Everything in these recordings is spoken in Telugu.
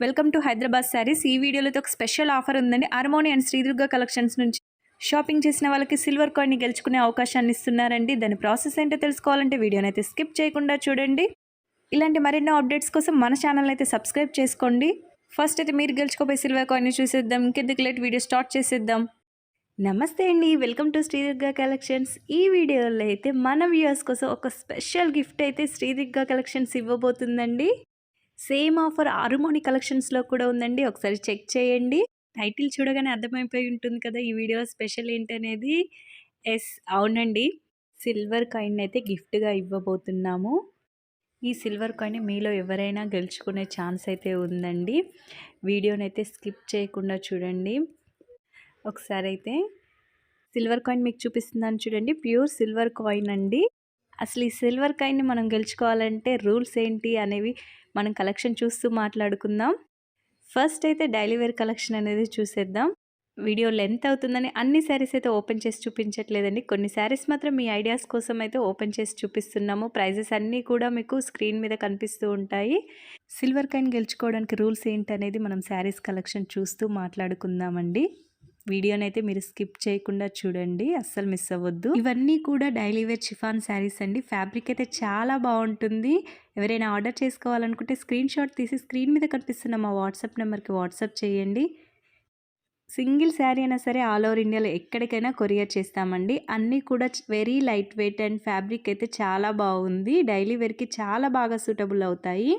Welcome to Hyderabad saris. ఈ వీడియోలో ఒక స్పెషల్ ఆఫర్ ఉందండి. అర్మోని అండ్ శ్రీదుర్గ కలెక్షన్స్ నుంచి షాపింగ్ చేసిన వాళ్ళకి సిల్వర్ కాయిన్ గెలుచుకునే అవకాశాన్ని ఇస్తున్నారండి. దాని ప్రాసెస్ ఏంటో తెలుసుకోవాలంటే వీడియోని అయితే స్కిప్ చేయకుండా చూడండి. ఇలాంటి మరెన్నో అప్డేట్స్ కోసం మన ఛానల్ అయితే సబ్స్క్రైబ్ చేసుకోండి. ఫస్ట్ అయితే మీరు గెలుచుకోబోయే సిల్వర్ కాయిన్ చూసేద్దాం. ఇంకెందుకు లేట్ వీడియో స్టార్ట్ చేసేద్దాం. నమస్తే అండి, వెల్కమ్ టు శ్రీదుర్గ కలెక్షన్స్. ఈ వీడియోలో అయితే మన వ్యూయర్స్ కోసం ఒక స్పెషల్ గిఫ్ట్ అయితే శ్రీదుర్గ కలెక్షన్స్ ఇవ్వబోతుందండి. సేమ్ ఆఫర్ అరుమోని కలెక్షన్స్లో కూడా ఉందండి. ఒకసారి చెక్ చేయండి. టైటిల్ చూడగానే అర్థమైపోయి ఉంటుంది కదా ఈ వీడియోలో స్పెషల్ ఏంటనేది. ఎస్, అవునండి, సిల్వర్ కాయిన్ అయితే గిఫ్ట్గా ఇవ్వబోతున్నాము. ఈ సిల్వర్ కాయిన్ మీలో ఎవరైనా గెలుచుకునే ఛాన్స్ అయితే ఉందండి. వీడియోనైతే స్కిప్ చేయకుండా చూడండి. ఒకసారి అయితే సిల్వర్ కాయిన్ మీకు చూపిస్తున్నాను చూడండి. ప్యూర్ సిల్వర్ కాయిన్ అండి. అసలు ఈ సిల్వర్ కాయిన్ని మనం గెలుచుకోవాలంటే రూల్స్ ఏంటి అనేవి మనం కలెక్షన్ చూస్తూ మాట్లాడుకుందాం. ఫస్ట్ అయితే డైలీ వేర్ కలెక్షన్ అనేది చూసేద్దాం. వీడియో లెంత్ అవుతుందని అన్ని శారీస్ అయితే ఓపెన్ చేసి చూపించట్లేదండి. కొన్ని శారీస్ మాత్రం మీ ఐడియాస్ కోసం అయితే ఓపెన్ చేసి చూపిస్తున్నాము. ప్రైజెస్ అన్నీ కూడా మీకు స్క్రీన్ మీద కనిపిస్తూ ఉంటాయి. సిల్వర్ కాయిన్ గెలుచుకోవడానికి రూల్స్ ఏంటనేది మనం శారీస్ కలెక్షన్ చూస్తూ మాట్లాడుకుందామండి. వీడియోనైతే మీరు స్కిప్ చేయకుండా చూడండి, అస్సలు మిస్ అవ్వద్దు. ఇవన్నీ కూడా డైలీ వేర్ చిఫాన్ శారీస్ అండి. ఫ్యాబ్రిక్ అయితే చాలా బాగుంటుంది. ఎవరైనా ఆర్డర్ చేసుకోవాలనుకుంటే స్క్రీన్ షాట్ తీసి స్క్రీన్ మీద కనిపిస్తున్న మా వాట్సాప్ నెంబర్కి వాట్సాప్ చేయండి. సింగిల్ శారీ అయినా సరే ఆల్ ఓవర్ ఇండియాలో ఎక్కడికైనా కొరియర్ చేస్తామండి. అన్నీ కూడా very light weight and fabric అయితే చాలా బాగుంది. డైలీ వేర్కి చాలా బాగా సూటబుల్ అవుతాయి.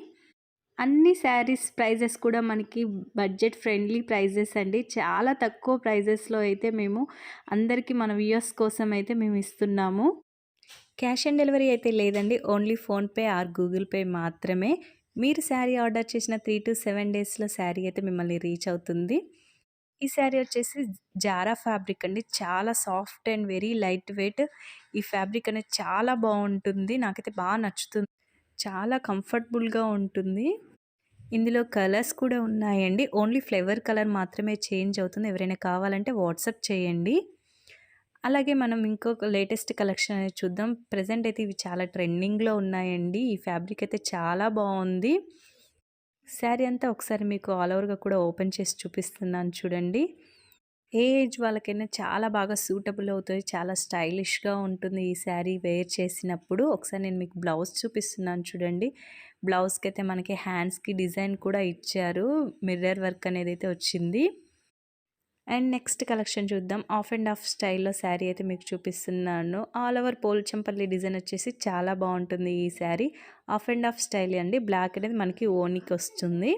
అన్ని శారీస్ ప్రైజెస్ కూడా మనకి బడ్జెట్ ఫ్రెండ్లీ ప్రైజెస్ అండి. చాలా తక్కువ ప్రైజెస్లో అయితే మేము అందరికీ మన వ్యూయర్స్ కోసం అయితే మేము ఇస్తున్నాము. క్యాష్ ఆన్ డెలివరీ అయితే లేదండి. Only PhonePe are Google pay మాత్రమే. మీరు శారీ ఆర్డర్ చేసిన 3 to 7 డేస్లో శారీ అయితే మిమ్మల్ని రీచ్ అవుతుంది. ఈ శారీ వచ్చేసి జారా ఫ్యాబ్రిక్ అండి. చాలా soft and very light weight. ఈ ఫ్యాబ్రిక్ అనేది చాలా బాగుంటుంది. నాకైతే బాగా నచ్చుతుంది. చాలా కంఫర్టబుల్గా ఉంటుంది. ఇందులో కలర్స్ కూడా ఉన్నాయండి. ఓన్లీ ఫ్లేవర్ కలర్ మాత్రమే చేంజ్ అవుతుంది. ఎవరైనా కావాలంటే వాట్సాప్ చేయండి. అలాగే మనం ఇంకొక లేటెస్ట్ కలెక్షన్ అనేది చూద్దాం. ప్రజెంట్ అయితే ఇవి చాలా ట్రెండింగ్లో ఉన్నాయండి. ఈ ఫ్యాబ్రిక్ అయితే చాలా బాగుంది. శారీ అంతా ఒకసారి మీకు ఆల్ ఓవర్గా కూడా ఓపెన్ చేసి చూపిస్తున్నాను చూడండి. ఏ ఏజ్ వాళ్ళకైనా చాలా బాగా సూటబుల్ అవుతుంది. చాలా స్టైలిష్గా ఉంటుంది ఈ శారీ వేర్ చేసినప్పుడు. ఒకసారి నేను మీకు బ్లౌజ్ చూపిస్తున్నాను చూడండి. బ్లౌజ్కి అయితే మనకి హ్యాండ్స్కి డిజైన్ కూడా ఇచ్చారు. మిర్రర్ వర్క్ అనేది అయితే వచ్చింది. అండ్ నెక్స్ట్ కలెక్షన్ చూద్దాం. ఆఫ్ అండ్ ఆఫ్ స్టైల్లో శారీ అయితే మీకు చూపిస్తున్నాను. ఆల్ ఓవర్ పోల్చంపల్లి డిజైన్ వచ్చేసి చాలా బాగుంటుంది ఈ sari. Of and of style అండి. బ్లాక్ అనేది మనకి ఓనికి వస్తుంది.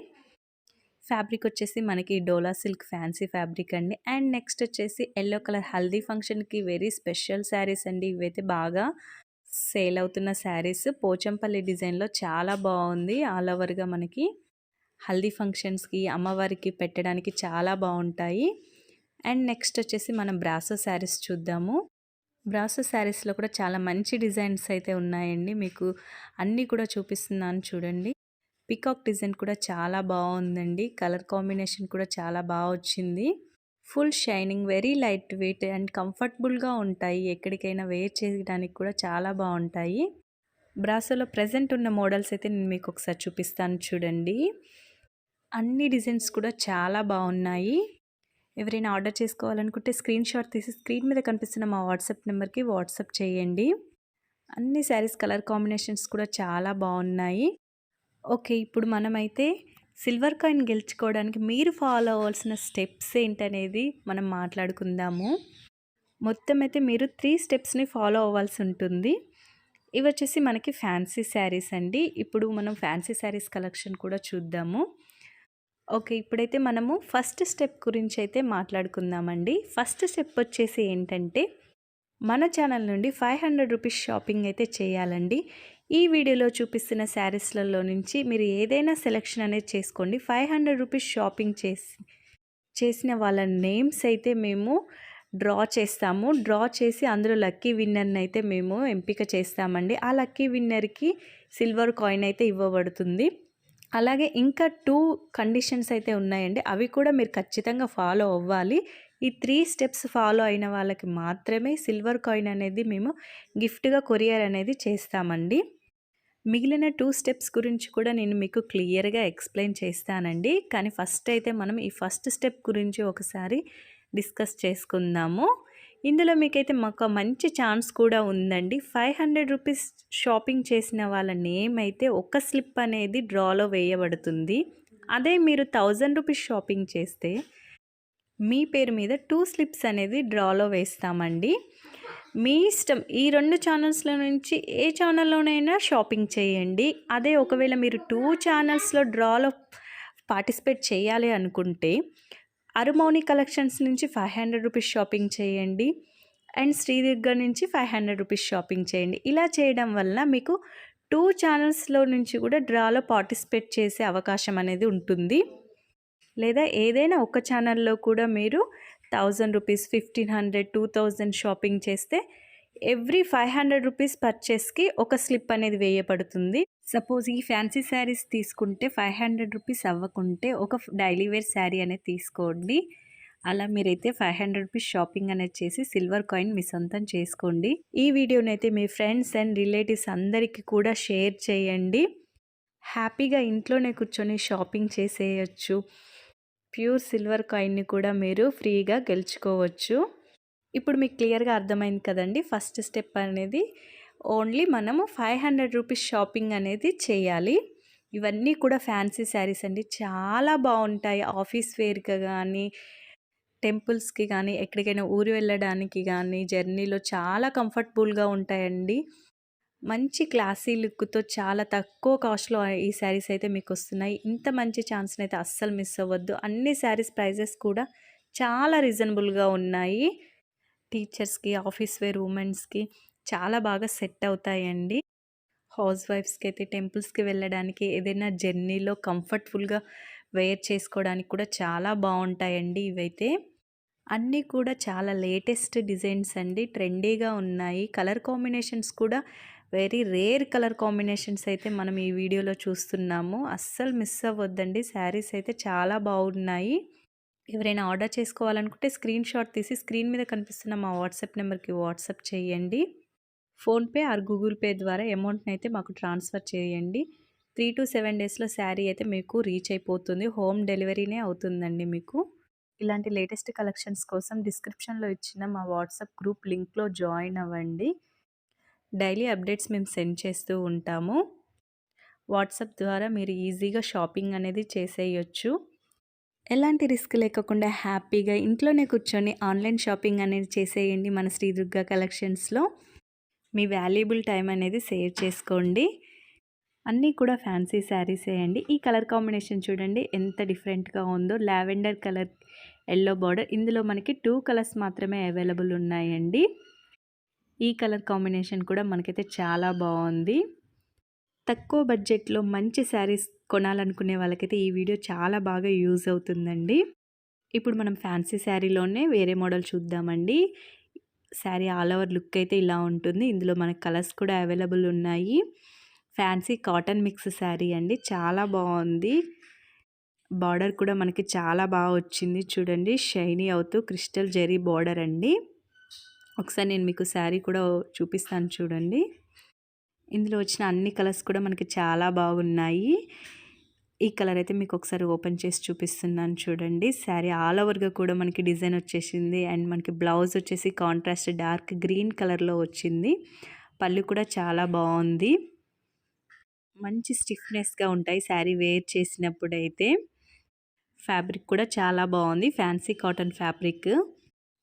ఫ్యాబ్రిక్ వచ్చేసి మనకి డోలా సిల్క్ ఫ్యాన్సీ ఫ్యాబ్రిక్ అండి. అండ్ నెక్స్ట్ వచ్చేసి ఎల్లో కలర్ హల్దీ ఫంక్షన్కి వెరీ స్పెషల్ శారీస్ అండి. ఇవైతే బాగా సేల్ అవుతున్న శారీస్. పోచంపల్లి డిజైన్లో చాలా బాగుంది. ఆల్ ఓవర్గా మనకి హల్దీ ఫంక్షన్స్కి అమ్మవారికి పెట్టడానికి చాలా బాగుంటాయి. అండ్ నెక్స్ట్ వచ్చేసి మనం బ్రాసో శారీస్ చూద్దాము. బ్రాసో శారీస్లో కూడా చాలా మంచి డిజైన్స్ అయితే ఉన్నాయండి. మీకు అన్నీ కూడా చూపిస్తున్నాను చూడండి. పికాక్ డిజైన్ కూడా చాలా బాగుందండి. కలర్ కాంబినేషన్ కూడా చాలా బాగా వచ్చింది. Full shining, very light weight and కంఫర్టబుల్గా ఉంటాయి. ఎక్కడికైనా వేర్ చేయడానికి కూడా చాలా బాగుంటాయి. బ్రాసోలో ప్రజెంట్ ఉన్న మోడల్స్ అయితే నేను మీకు ఒకసారి చూపిస్తాను చూడండి. అన్ని డిజైన్స్ కూడా చాలా బాగున్నాయి. ఎవరైనా ఆర్డర్ చేసుకోవాలనుకుంటే స్క్రీన్ షాట్ తీసి స్క్రీన్ మీద కనిపిస్తున్న మా వాట్సాప్ నెంబర్కి వాట్సాప్ చేయండి. అన్ని శారీస్ కలర్ కాంబినేషన్స్ కూడా చాలా బాగున్నాయి. ఓకే, ఇప్పుడు మనమైతే సిల్వర్ కాయిన్ గెలుచుకోవడానికి మీరు ఫాలో అవ్వాల్సిన స్టెప్స్ ఏంటనేది మనం మాట్లాడుకుందాము. మొత్తం అయితే మీరు 3 స్టెప్స్ని ఫాలో అవ్వాల్సి ఉంటుంది. ఇవి వచ్చేసి మనకి ఫ్యాన్సీ శారీస్ అండి. ఇప్పుడు మనం ఫ్యాన్సీ శారీస్ కలెక్షన్ కూడా చూద్దాము. ఓకే, ఇప్పుడైతే మనము ఫస్ట్ స్టెప్ గురించి అయితే మాట్లాడుకుందామండి. ఫస్ట్ స్టెప్ వచ్చేసి ఏంటంటే మన ఛానల్ నుండి 500 రూపీస్ షాపింగ్ అయితే చేయాలండి. ఈ వీడియోలో చూపిస్తున్న శారీస్లలో నుంచి మీరు ఏదైనా సెలెక్షన్ అనేది చేసుకోండి. 500 రూపీస్ షాపింగ్ చేసిన వాళ్ళ నేమ్స్ అయితే మేము డ్రా చేస్తాము. డ్రా చేసి అందులో లక్కీ విన్నర్ని అయితే మేము ఎంపిక చేస్తామండి. ఆ లక్కీ విన్నర్కి సిల్వర్ కాయిన్ అయితే ఇవ్వబడుతుంది. అలాగే ఇంకా 2 కండిషన్స్ అయితే ఉన్నాయండి. అవి కూడా మీరు ఖచ్చితంగా ఫాలో అవ్వాలి. ఈ 3 స్టెప్స్ ఫాలో అయిన వాళ్ళకి మాత్రమే సిల్వర్ కాయిన్ అనేది మేము గిఫ్ట్గా కొరియర్ అనేది చేస్తామండి. మిగిలిన 2 స్టెప్స్ గురించి కూడా నేను మీకు క్లియర్‌గా ఎక్స్‌ప్లెయిన్ చేస్తానండి. కానీ ఫస్ట్ అయితే మనం ఈ ఫస్ట్ స్టెప్ గురించి ఒకసారి డిస్కస్ చేసుకుందాము. ఇందులో మీకైతే మాకు మంచి ఛాన్స్ కూడా ఉందండి. రూ. 500 షాపింగ్ చేసిన వాళ్ళ నేమ్ అయితే ఒక స్లిప్ అనేది డ్రాలో వేయబడుతుంది. అదే మీరు రూ. 1000 షాపింగ్ చేస్తే మీ పేరు మీద 2 స్లిప్స్ అనేది డ్రాలో వేస్తామండి. మీ ఇష్టం. ఈ 2 ఛానల్స్‌లో నుంచి ఏ ఛానల్‌లోనైనా షాపింగ్ చేయండి. అదే ఒకవేళ మీరు 2 ఛానల్స్‌లో డ్రాలో పార్టిసిపేట్ చేయాలి అనుకుంటే అరుమౌని కలెక్షన్స్ నుంచి రూ. 500 షాపింగ్ చేయండి. అండ్ శ్రీదుర్గ నుంచి రూ. 500 షాపింగ్ చేయండి. ఇలా చేయడం వల్ల మీకు 2 ఛానల్స్‌లో నుంచి కూడా డ్రాలో పార్టిసిపేట్ చేసే అవకాశం అనేది ఉంటుంది. లేదా ఏదైనా ఒక ఛానల్లో కూడా మీరు రూ. 1500, 2000 షాపింగ్ చేస్తే ఎవ్రీ రూ. 500 పర్చేస్కి ఒక స్లిప్ అనేది వేయబడుతుంది. సపోజ్ ఈ ఫ్యాన్సీ శారీస్ తీసుకుంటే రూ. 500 అవ్వకుంటే ఒక డైలీ వేర్ శారీ అనేది తీసుకోండి. అలా మీరైతే రూ. 500 షాపింగ్ అనేది చేసి సిల్వర్ కాయిన్ మీ సొంతం చేసుకోండి. ఈ వీడియోనైతే మీ ఫ్రెండ్స్ అండ్ రిలేటివ్స్ అందరికీ కూడా షేర్ చేయండి. హ్యాపీగా ఇంట్లోనే కూర్చొని షాపింగ్ చేసేయచ్చు. ప్యూర్ సిల్వర్ కాయిన్ని కూడా మీరు ఫ్రీగా గెలుచుకోవచ్చు. ఇప్పుడు మీకు క్లియర్గా అర్థమైంది కదండి. ఫస్ట్ స్టెప్ అనేది ఓన్లీ మనము రూ. 500 షాపింగ్ అనేది చేయాలి. ఇవన్నీ కూడా ఫ్యాన్సీ శారీస్ అండి. చాలా బాగుంటాయి. ఆఫీస్ వేర్గా కానీ, టెంపుల్స్కి కానీ, ఎక్కడికైనా ఊరు వెళ్ళడానికి కానీ, జర్నీలో చాలా కంఫర్టబుల్గా ఉంటాయండి. మంచి క్లాసీ లుక్తో చాలా తక్కువ కాస్ట్లో ఈ శారీస్ అయితే మీకు వస్తున్నాయి. ఇంత మంచి ఛాన్స్ని అయితే అస్సలు మిస్ అవ్వద్దు. అన్ని శారీస్ ప్రైజెస్ కూడా చాలా రీజనబుల్గా ఉన్నాయి. టీచర్స్కి, ఆఫీస్ వేర్ ఉమెన్స్కి చాలా బాగా సెట్ అవుతాయండి. హౌస్ వైఫ్స్కి అయితే టెంపుల్స్కి వెళ్ళడానికి, ఏదైనా జర్నీలో కంఫర్టబుల్గా వేర్ చేసుకోవడానికి కూడా చాలా బాగుంటాయండి. ఇవైతే అన్నీ కూడా చాలా లేటెస్ట్ డిజైన్స్ అండి. ట్రెండీగా ఉన్నాయి. కలర్ కాంబినేషన్స్ కూడా వెరీ రేర్ కలర్ కాంబినేషన్స్ అయితే మనం ఈ వీడియోలో చూస్తున్నాము. అస్సలు మిస్ అవ్వద్దండి. శారీస్ అయితే చాలా బాగున్నాయి. ఎవరైనా ఆర్డర్ చేసుకోవాలనుకుంటే స్క్రీన్ షాట్ తీసి స్క్రీన్ మీద కనిపిస్తున్న మా వాట్సాప్ నెంబర్కి వాట్సాప్ చేయండి. ఫోన్పే ఆర్ గూగుల్ పే ద్వారా అమౌంట్ని అయితే మాకు ట్రాన్స్ఫర్ చేయండి. 3 to 7 డేస్లో శారీ అయితే మీకు రీచ్ అయిపోతుంది. హోమ్ డెలివరీనే అవుతుందండి మీకు. ఇలాంటి లేటెస్ట్ కలెక్షన్స్ కోసం డిస్క్రిప్షన్లో ఇచ్చిన మా వాట్సాప్ గ్రూప్ లింక్లో జాయిన్ అవ్వండి. డైలీ అప్డేట్స్ మేము సెండ్ చేస్తూ ఉంటాము. వాట్సాప్ ద్వారా మీరు ఈజీగా షాపింగ్ అనేది చేసేయచ్చు. ఎలాంటి రిస్క్ లేకుండా హ్యాపీగా ఇంట్లోనే కూర్చొని ఆన్లైన్ షాపింగ్ అనేది చేసేయండి మన శ్రీదుర్గ కలెక్షన్స్లో. మీ వాల్యుబుల్ టైం అనేది సేవ్ చేసుకోండి. అన్నీ కూడా ఫ్యాన్సీ శారీసే అండి. ఈ కలర్ కాంబినేషన్ చూడండి ఎంత డిఫరెంట్గా ఉందో. Lavender colour, yellow border. ఇందులో మనకి 2 కలర్స్ మాత్రమే అవైలబుల్ ఉన్నాయండి. ఈ కలర్ కాంబినేషన్ కూడా మనకైతే చాలా బాగుంది. తక్కువ బడ్జెట్లో మంచి శారీస్ కొనాలనుకునే వాళ్ళకైతే ఈ వీడియో చాలా బాగా యూజ్ అవుతుందండి. ఇప్పుడు మనం ఫ్యాన్సీ శారీలోనే వేరే మోడల్ చూద్దామండి. శారీ ఆల్ ఓవర్ లుక్ అయితే ఇలా ఉంటుంది. ఇందులో మనకు కలర్స్ కూడా అవైలబుల్ ఉన్నాయి. ఫ్యాన్సీ కాటన్ మిక్స్ శారీ అండి. చాలా బాగుంది. బార్డర్ కూడా మనకి చాలా బాగా వచ్చింది చూడండి. షైనీ అవుతూ క్రిస్టల్ జెరీ బార్డర్ అండి. ఒకసారి నేను మీకు శారీ కూడా చూపిస్తాను చూడండి. ఇందులో వచ్చిన అన్ని కలర్స్ కూడా మనకి చాలా బాగున్నాయి. ఈ కలర్ అయితే మీకు ఒకసారి ఓపెన్ చేసి చూపిస్తున్నాను చూడండి. శారీ ఆల్ ఓవర్గా కూడా మనకి డిజైన్ వచ్చేసింది. అండ్ మనకి బ్లౌజ్ వచ్చేసి కాంట్రాస్ట్ డార్క్ గ్రీన్ కలర్లో వచ్చింది. పళ్ళు కూడా చాలా బాగుంది. మంచి స్టిఫ్నెస్గా ఉంటాయి శారీ వేర్ చేసినప్పుడు అయితే. ఫ్యాబ్రిక్ కూడా చాలా బాగుంది. Fancy cotton fabric.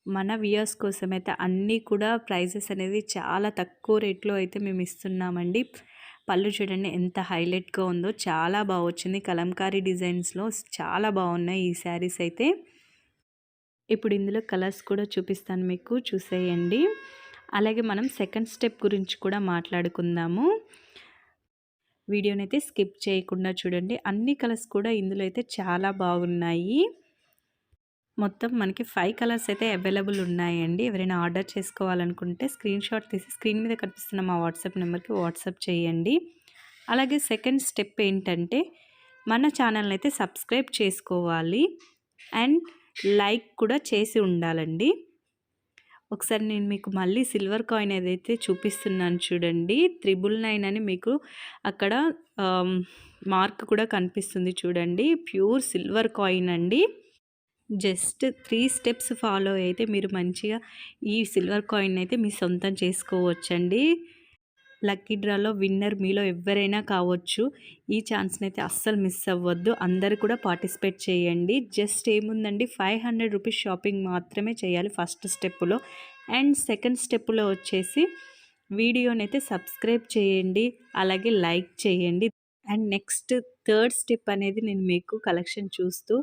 మన వ్యూయర్స్ కోసం అయితే అన్నీ కూడా ప్రైజెస్ అనేది చాలా తక్కువ రేట్లో అయితే మేము ఇస్తున్నామండి. పళ్ళు చూడండి ఎంత హైలైట్గా ఉందో. చాలా బాగా వచ్చింది. కలంకారీ డిజైన్స్లో చాలా బాగున్నాయి ఈ శారీస్ అయితే. ఇప్పుడు ఇందులో కలర్స్ కూడా చూపిస్తాను మీకు, చూసేయండి. అలాగే మనం సెకండ్ స్టెప్ గురించి కూడా మాట్లాడుకుందాము. వీడియోనైతే స్కిప్ చేయకుండా చూడండి. అన్ని కలర్స్ కూడా ఇందులో అయితే చాలా బాగున్నాయి. మొత్తం మనకి 5 కలర్స్ అయితే అవైలబుల్ ఉన్నాయండి. ఎవరైనా ఆర్డర్ చేసుకోవాలనుకుంటే స్క్రీన్ షాట్ తీసి స్క్రీన్ మీద కనిపిస్తున్న మా వాట్సాప్ నెంబర్కి వాట్సాప్ చేయండి. అలాగే సెకండ్ స్టెప్ ఏంటంటే మన ఛానల్ని అయితే సబ్స్క్రైబ్ చేసుకోవాలి అండ్ లైక్ కూడా చేసి ఉండాలండి. ఒకసారి నేను మీకు మళ్ళీ సిల్వర్ కాయిన్ ఏదైతే చూపిస్తున్నాను చూడండి. 999 అని మీకు అక్కడ మార్క్ కూడా కనిపిస్తుంది చూడండి. ప్యూర్ సిల్వర్ కాయిన్ అండి. జస్ట్ 3 స్టెప్స్ ఫాలో అయితే మీరు మంచిగా ఈ సిల్వర్ కాయిన్ అయితే మీ సొంతం చేసుకోవచ్చండి. లక్కీ డ్రాలో విన్నర్ మీలో ఎవ్వరైనా కావచ్చు. ఈ ఛాన్స్‌ని అయితే అస్సలు మిస్ అవ్వద్దు. అందరూ కూడా పార్టిసిపేట్ చేయండి. జస్ట్ ఏముందండి, 500 రూపీస్ షాపింగ్ మాత్రమే చేయాలి ఫస్ట్ స్టెప్‌లో. అండ్ సెకండ్ స్టెప్‌లో వచ్చేసి వీడియోనైతే సబ్స్క్రైబ్ చేయండి. అలాగే లైక్ చేయండి. అండ్ నెక్స్ట్ థర్డ్ స్టెప్ అనేది నేను మీకు కలెక్షన్ చూస్తూ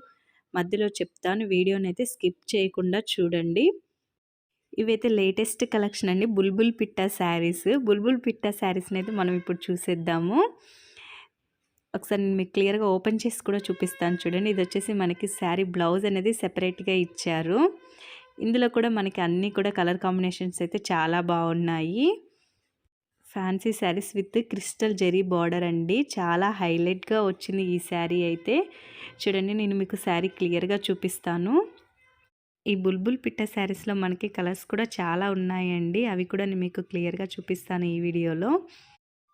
మధ్యలో చెప్తాను. వీడియోనైతే స్కిప్ చేయకుండా చూడండి. ఇవైతే లేటెస్ట్ కలెక్షన్ అండి. బుల్బుల్ పిట్టా శారీస్. బుల్బుల్ పిట్టా శారీస్‌ని అయితే మనం ఇప్పుడు చూసేద్దాము. ఒకసారి నేను మీకు క్లియర్‌గా ఓపెన్ చేసి కూడా చూపిస్తాను చూడండి. ఇది వచ్చేసి మనకి శారీ బ్లౌజ్ అనేది సెపరేట్‌గా ఇచ్చారు. ఇందులో కూడా మనకి అన్నీ కూడా కలర్ కాంబినేషన్స్ అయితే చాలా బాగున్నాయి. Fancy saris with crystal zari border అండి. చాలా హైలైట్‌గా వచ్చింది ఈ శారీ అయితే. చూడండి, నేను మీకు శారీ క్లియర్‌గా చూపిస్తాను. ఈ బుల్బుల్ పిట్ట శారీస్‌లో మనకి కలర్స్ కూడా చాలా ఉన్నాయండి. అవి కూడా నేను మీకు క్లియర్‌గా చూపిస్తాను ఈ వీడియోలో.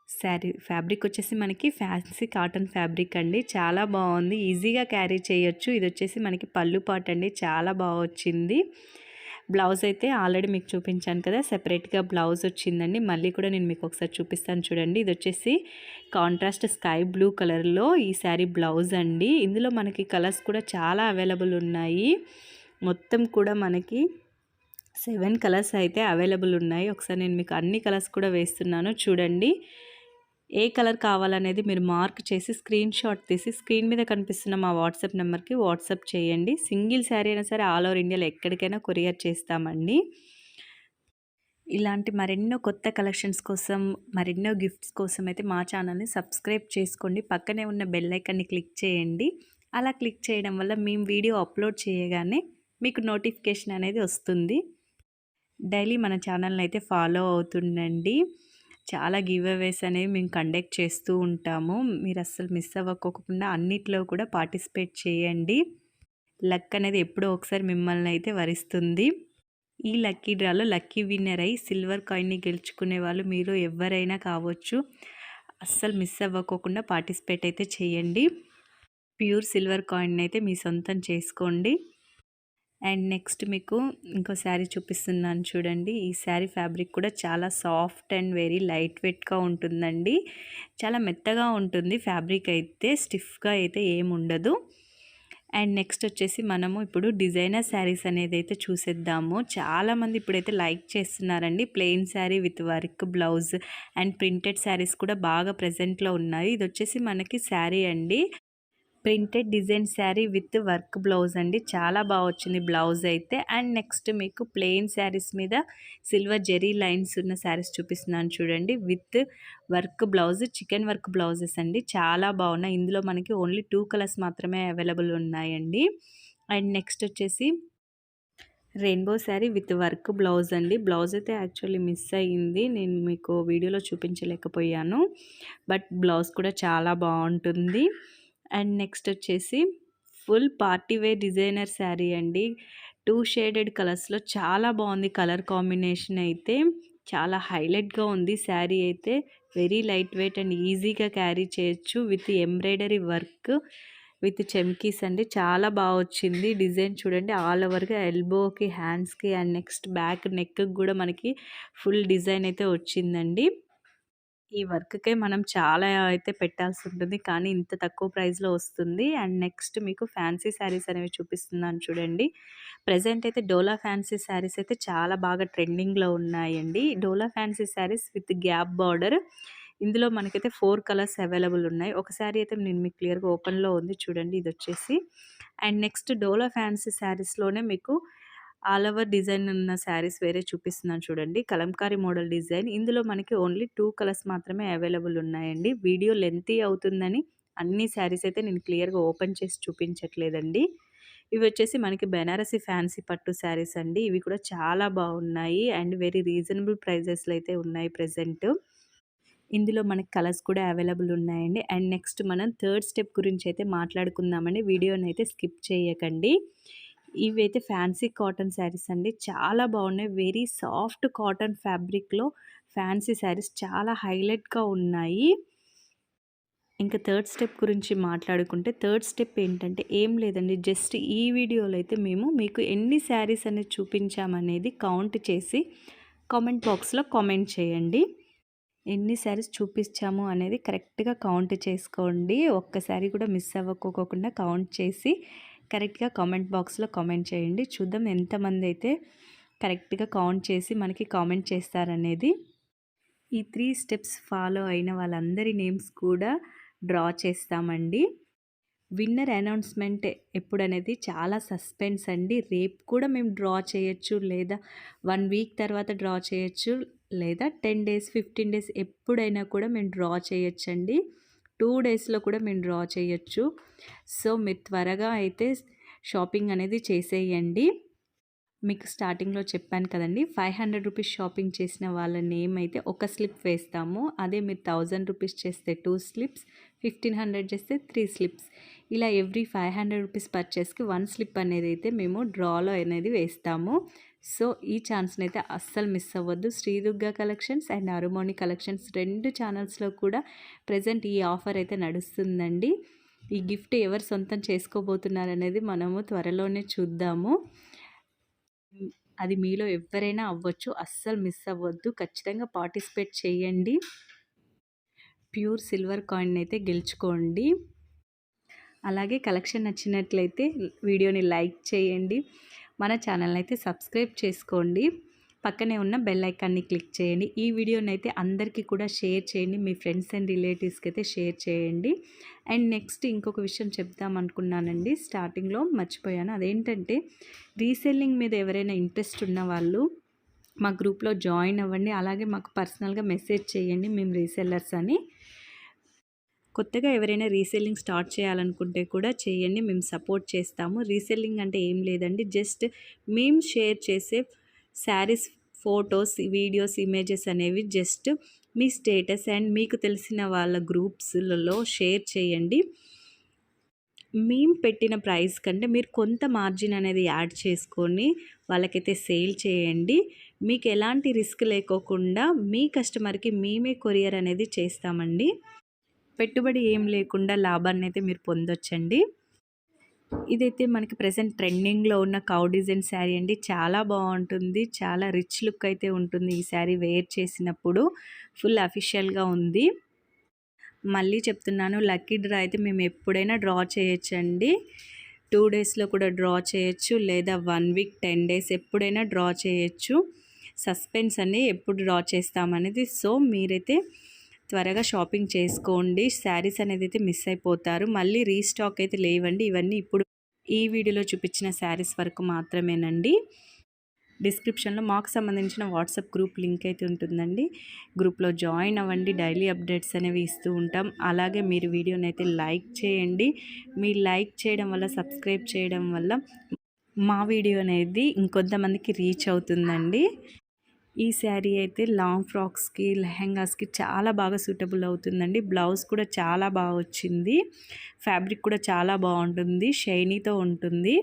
శారీ ఫ్యాబ్రిక్ వచ్చేసి మనకి ఫ్యాన్సీ కాటన్ ఫ్యాబ్రిక్ అండి. చాలా బాగుంది. ఈజీగా క్యారీ చేయొచ్చు. ఇది వచ్చేసి మనకి పళ్ళు పార్ట్ అండి. చాలా బాగా వచ్చింది. బ్లౌజ్ అయితే ఆల్రెడీ మీకు చూపించాను కదా, సెపరేట్‌గా బ్లౌజ్ వచ్చిందండి. మళ్ళీ కూడా నేను మీకు ఒకసారి చూపిస్తాను చూడండి. ఇది వచ్చేసి కాంట్రాస్ట్ స్కై బ్లూ కలర్‌లో ఈ శారీ బ్లౌజ్ అండి. ఇందులో మనకి కలర్స్ కూడా చాలా అవైలబుల్ ఉన్నాయి. మొత్తం కూడా మనకి 7 కలర్స్ అయితే అవైలబుల్ ఉన్నాయి. ఒకసారి నేను మీకు అన్ని కలర్స్ కూడా వేస్తున్నాను చూడండి. ఏ కలర్ కావాలనేది మీరు మార్క్ చేసి స్క్రీన్ షాట్ తీసి స్క్రీన్ మీద కనిపిస్తున్న మా వాట్సాప్ నెంబర్కి వాట్సాప్ చేయండి. సింగిల్ శారీ అయినా సరే ఆల్ ఓవర్ ఇండియాలో ఎక్కడికైనా కొరియర్ చేస్తామండి. ఇలాంటి మరెన్నో కొత్త కలెక్షన్స్ కోసం, మరెన్నో గిఫ్ట్స్ కోసం అయితే మా ఛానల్ని సబ్స్క్రైబ్ చేసుకోండి. పక్కనే ఉన్న బెల్ ఐకాన్ని క్లిక్ చేయండి. అలా క్లిక్ చేయడం వల్ల మేము వీడియో అప్లోడ్ చేయగానే మీకు నోటిఫికేషన్ అనేది వస్తుంది. డైలీ మన ఛానల్ని అయితే ఫాలో అవుతుండండి. చాలా గివ్ అవేస్ అనేవి మేము కండక్ట్ చేస్తూ ఉంటాము. మీరు అస్సలు మిస్ అవ్వకోకుండా అన్నిట్లో కూడా పార్టిసిపేట్ చేయండి. లక్ అనేది ఎప్పుడో ఒకసారి మిమ్మల్ని అయితే వరిస్తుంది. ఈ లక్కీ డ్రాలో లక్కీ విన్నర్ అయ్యి సిల్వర్ కాయిన్ని గెలుచుకునే వాళ్ళు మీరు ఎవరైనా కావచ్చు. అస్సలు మిస్ అవ్వకోకుండా పార్టిసిపేట్ అయితే చేయండి. ప్యూర్ సిల్వర్ కాయిన్ అయితే మీ సొంతం చేసుకోండి. అండ్ నెక్స్ట్ మీకు ఇంకో శారీ చూపిస్తున్నాను చూడండి. ఈ శారీ ఫ్యాబ్రిక్ కూడా చాలా సాఫ్ట్ అండ్ వెరీ లైట్ వెయిట్గా ఉంటుందండి. చాలా మెత్తగా ఉంటుంది ఫ్యాబ్రిక్ అయితే, స్టిఫ్గా అయితే ఏముండదు. అండ్ నెక్స్ట్ వచ్చేసి మనము ఇప్పుడు డిజైనర్ శారీస్ అనేది అయితే చూసేద్దాము. చాలామంది ఇప్పుడైతే లైక్ చేస్తున్నారండి. Plain sari with work blouse and printed saris కూడా బాగా ప్రజెంట్లో ఉన్నాయి. ఇది వచ్చేసి మనకి శారీ అండి. Printed design sari with work blouse అండి. చాలా బాగా వచ్చింది బ్లౌజ్ అయితే. అండ్ నెక్స్ట్ మీకు ప్లెయిన్ శారీస్ మీద సిల్వర్ జెరీ లైన్స్ ఉన్న శారీస్ చూపిస్తున్నాను చూడండి. With work blouse, chicken work blouses అండి. చాలా బాగున్నాయి. ఇందులో మనకి ఓన్లీ 2 కలర్స్ మాత్రమే అవైలబుల్ ఉన్నాయండి. అండ్ నెక్స్ట్ వచ్చేసి rainbow sari with work blouse అండి. బ్లౌజ్ అయితే యాక్చువల్లీ మిస్ అయ్యింది, నేను మీకు వీడియోలో చూపించలేకపోయాను. బట్ బ్లౌజ్ కూడా చాలా బాగుంటుంది. అండ్ నెక్స్ట్ వచ్చేసి full party wear designer sari అండి. 2 షేడెడ్ కలర్స్లో చాలా బాగుంది. కలర్ కాంబినేషన్ అయితే చాలా హైలైట్గా ఉంది. శారీ అయితే వెరీ లైట్ వెయిట్ అండ్ ఈజీగా క్యారీ చేయొచ్చు. విత్ ఎంబ్రాయిడరీ వర్క్ విత్ చెమ్కీస్ అండి. చాలా బాగా వచ్చింది. డిజైన్ చూడండి, ఆల్ ఓవర్గా ఎల్బోకి, హ్యాండ్స్కి అండ్ నెక్స్ట్ బ్యాక్ నెక్కి కూడా మనకి ఫుల్ డిజైన్ అయితే వచ్చిందండి. ఈ వర్క్‌కే మనం చాలా అయితే పెట్టాల్సి ఉంటుంది. కానీ ఇంత తక్కువ ప్రైస్‌లో వస్తుంది. అండ్ నెక్స్ట్ మీకు ఫ్యాన్సీ శారీస్ అనేవి చూపిస్తున్నాను చూడండి. ప్రెజెంట్ అయితే డోలా ఫ్యాన్సీ శారీస్ అయితే చాలా బాగా ట్రెండింగ్‌లో ఉన్నాయండి. Dola fancy saris with gap border. ఇందులో మనకైతే 4 కలర్స్ అవైలబుల్ ఉన్నాయి. ఒక శారీ అయితే నేను మీకు క్లియర్‌గా ఓపెన్‌లో ఉంది చూడండి. ఇదొచ్చేసి అండ్ నెక్స్ట్ డోలా ఫ్యాన్సీ శారీస్‌లోనే మీకు ఆల్ ఓవర్ డిజైన్ ఉన్న శారీస్ వేరే చూపిస్తున్నాను చూడండి. Kalamkari model design. ఇందులో మనకి ఓన్లీ 2 కలర్స్ మాత్రమే అవైలబుల్ ఉన్నాయండి. వీడియో లెంతీ అవుతుందని అన్ని శారీస్ అయితే నేను క్లియర్‌గా ఓపెన్ చేసి చూపించట్లేదండి. ఇవి వచ్చేసి మనకి బెనారసి ఫ్యాన్సీ పట్టు శారీస్ అండి. ఇవి కూడా చాలా బాగున్నాయి అండ్ వెరీ రీజనబుల్ ప్రైజెస్‌లో అయితే ఉన్నాయి ప్రెజెంట్. ఇందులో మనకి కలర్స్ కూడా అవైలబుల్ ఉన్నాయండి. అండ్ నెక్స్ట్ మనం థర్డ్ స్టెప్ గురించి అయితే మాట్లాడుకుందామండి. వీడియోని అయితే స్కిప్ చేయకండి. ఇవైతే ఫ్యాన్సీ కాటన్ శారీస్ అండి. చాలా బాగున్నాయి. వెరీ సాఫ్ట్ కాటన్ ఫ్యాబ్రిక్‌లో ఫ్యాన్సీ శారీస్ చాలా హైలైట్‌గా ఉన్నాయి. ఇంకా థర్డ్ స్టెప్ గురించి మాట్లాడుకుంటే, థర్డ్ స్టెప్ ఏంటంటే ఏం లేదండి. జస్ట్ ఈ వీడియోలో అయితే మేము మీకు ఎన్ని శారీస్ అనేది చూపించామనేది కౌంట్ చేసి కామెంట్ బాక్స్‌లో కామెంట్ చేయండి. ఎన్ని శారీస్ చూపించాము అనేది కరెక్ట్‌గా కౌంట్ చేసుకోండి. ఒక్క శారీ కూడా మిస్ అవ్వకోకుండా కౌంట్ చేసి కరెక్ట్‌గా కామెంట్ బాక్స్‌లో కామెంట్ చేయండి. చూద్దాం ఎంతమంది అయితే కరెక్ట్‌గా కౌంట్ చేసి మనకి కామెంట్ చేస్తారనేది. ఈ 3 స్టెప్స్ ఫాలో అయిన వాళ్ళందరి నేమ్స్ కూడా డ్రా చేస్తామండి. విన్నర్ అనౌన్స్‌మెంట్ ఎప్పుడనేది చాలా సస్పెన్స్ అండి. రేపు కూడా మేము డ్రా చేయొచ్చు, లేదా 1 వీక్ తర్వాత డ్రా చేయొచ్చు, లేదా 10 డేస్, 15 డేస్ ఎప్పుడైనా కూడా మేము డ్రా చేయొచ్చండి. 2 డేస్‌లో కూడా మేము డ్రా చేయొచ్చు. సో, మీరు త్వరగా అయితే షాపింగ్ అనేది చేసేయండి. మీకు స్టార్టింగ్‌లో చెప్పాను కదండీ! 500 రూపీస్ షాపింగ్ చేసిన వాళ్ళ నేమ్ అయితే ఒక స్లిప్ వేస్తాము. అదే మీరు 1000 రూపీస్ చేస్తే 2 స్లిప్స్, 1500 చేస్తే 3 స్లిప్స్. ఇలా ఎవ్రీ 500 రూపీస్ పర్చేస్‌కి 1 స్లిప్ అనేది అయితే మేము డ్రాలో అనేది వేస్తాము. సో, ఈ ఛాన్స్‌ని అయితే అస్సలు మిస్ అవ్వద్దు. Sri Durga collections and Arumoni collections 2 ఛానల్స్‌లో కూడా ప్రెజెంట్ ఈ ఆఫర్ అయితే నడుస్తుందండి. ఈ గిఫ్ట్ ఎవరు సొంతం చేసుకోబోతున్నారనేది మనము త్వరలోనే చూద్దాము. అది మీలో ఎవ్వరైనా అవ్వచ్చు. అస్సలు మిస్ అవ్వద్దు. ఖచ్చితంగా పార్టిసిపేట్ చేయండి. ప్యూర్ సిల్వర్ కాయిన్ అయితే గెలుచుకోండి. అలాగే కలెక్షన్ నచ్చినట్లయితే వీడియోని లైక్ చేయండి. మన ఛానల్ని అయితే సబ్స్క్రైబ్ చేసుకోండి. పక్కనే ఉన్న బెల్ ఐకాన్ని క్లిక్ చేయండి. ఈ వీడియోని అయితే అందరికీ కూడా షేర్ చేయండి. మీ ఫ్రెండ్స్ అండ్ రిలేటివ్స్కి అయితే షేర్ చేయండి. అండ్ నెక్స్ట్ ఇంకొక విషయం చెప్దాం అనుకున్నానండి. స్టార్టింగ్లో మర్చిపోయాను. అదేంటంటే రీసెల్లింగ్ మీద ఎవరైనా ఇంట్రెస్ట్ ఉన్న వాళ్ళు మా గ్రూప్లో జాయిన్ అవ్వండి. అలాగే మాకు పర్సనల్గా మెసేజ్ చేయండి, మేము రీసెల్లర్స్ అని. కొత్తగా ఎవరైనా రీసెల్లింగ్ స్టార్ట్ చేయాలనుకుంటే కూడా చేయండి, మేము సపోర్ట్ చేస్తాము. రీసెల్లింగ్ అంటే ఏం లేదండి, జస్ట్ మేము షేర్ చేసే శారీస్ ఫొటోస్, వీడియోస్, ఇమేజెస్ అనేవి జస్ట్ మీ స్టేటస్ అండ్ మీకు తెలిసిన వాళ్ళ గ్రూప్స్లలో షేర్ చేయండి. మేము పెట్టిన ప్రైస్ కంటే మీరు కొంత మార్జిన్ అనేది యాడ్ చేసుకొని వాళ్ళకైతే సేల్ చేయండి. మీకు ఎలాంటి రిస్క్ లేకోకుండా మీ కస్టమర్కి మేమే కొరియర్ అనేది చేస్తామండి. పెట్టుబడి ఏం లేకుండా లాభాన్ని అయితే మీరు పొందొచ్చండి. ఇదైతే మనకి ప్రెజెంట్ ట్రెండింగ్లో ఉన్న కౌ డిజైన్ శారీ అండి. చాలా బాగుంటుంది. చాలా రిచ్ లుక్ అయితే ఉంటుంది. ఈ శారీ వేర్ చేసినప్పుడు ఫుల్ అఫీషియల్గా ఉంది. మళ్ళీ చెప్తున్నాను, లక్కీ డ్రా అయితే మేము ఎప్పుడైనా డ్రా చేయొచ్చండి. 2 డేస్లో కూడా డ్రా చేయొచ్చు, లేదా 1 వీక్ 10 డేస్ ఎప్పుడైనా డ్రా చేయొచ్చు. సస్పెన్స్ అండి ఎప్పుడు డ్రా చేస్తామనేది. సో, మీరైతే త్వరగా షాపింగ్ చేసుకోండి. శారీస్ అనేది అయితే మిస్ అయిపోతారు. మళ్ళీ రీస్టాక్ అయితే లేవండి. ఇవన్నీ ఇప్పుడు ఈ వీడియోలో చూపించిన శారీస్ వరకు మాత్రమేనండి. డిస్క్రిప్షన్లో మాకు సంబంధించిన వాట్సాప్ గ్రూప్ లింక్ అయితే ఉంటుందండి. గ్రూప్లో జాయిన్ అవ్వండి. డైలీ అప్డేట్స్ అనేవి ఇస్తూ ఉంటాం. అలాగే మీరు వీడియోని అయితే లైక్ చేయండి. మీరు లైక్ చేయడం వల్ల, సబ్స్క్రైబ్ చేయడం వల్ల మా వీడియో అనేది ఇంకొంతమందికి రీచ్ అవుతుందండి. ఈ శారీ అయితే లాంగ్ ఫ్రాక్స్కి, లెహెంగాస్కి చాలా బాగా సూటబుల్ అవుతుందండి. బ్లౌజ్ కూడా చాలా బాగా వచ్చింది. ఫ్యాబ్రిక్ కూడా చాలా బాగుంటుంది. షైనీతో ఉంటుంది.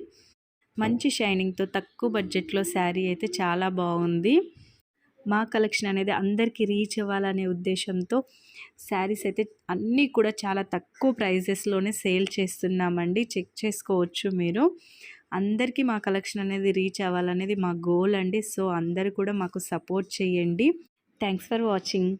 మంచి షైనింగ్తో తక్కువ బడ్జెట్లో శారీ అయితే చాలా బాగుంది. మా కలెక్షన్ అనేది అందరికీ రీచ్ అవ్వాలనే ఉద్దేశంతో శారీస్ అయితే అన్నీ కూడా చాలా తక్కువ ప్రైజెస్లోనే సేల్ చేస్తున్నామండి. చెక్ చేసుకోవచ్చు మీరు. అందరికీ మా కలెక్షన్ అనేది రీచ్ అవ్వాలనేది మా గోల్ అండి. సో, అందరూ కూడా మాకు సపోర్ట్ చేయండి. Thanks for watching.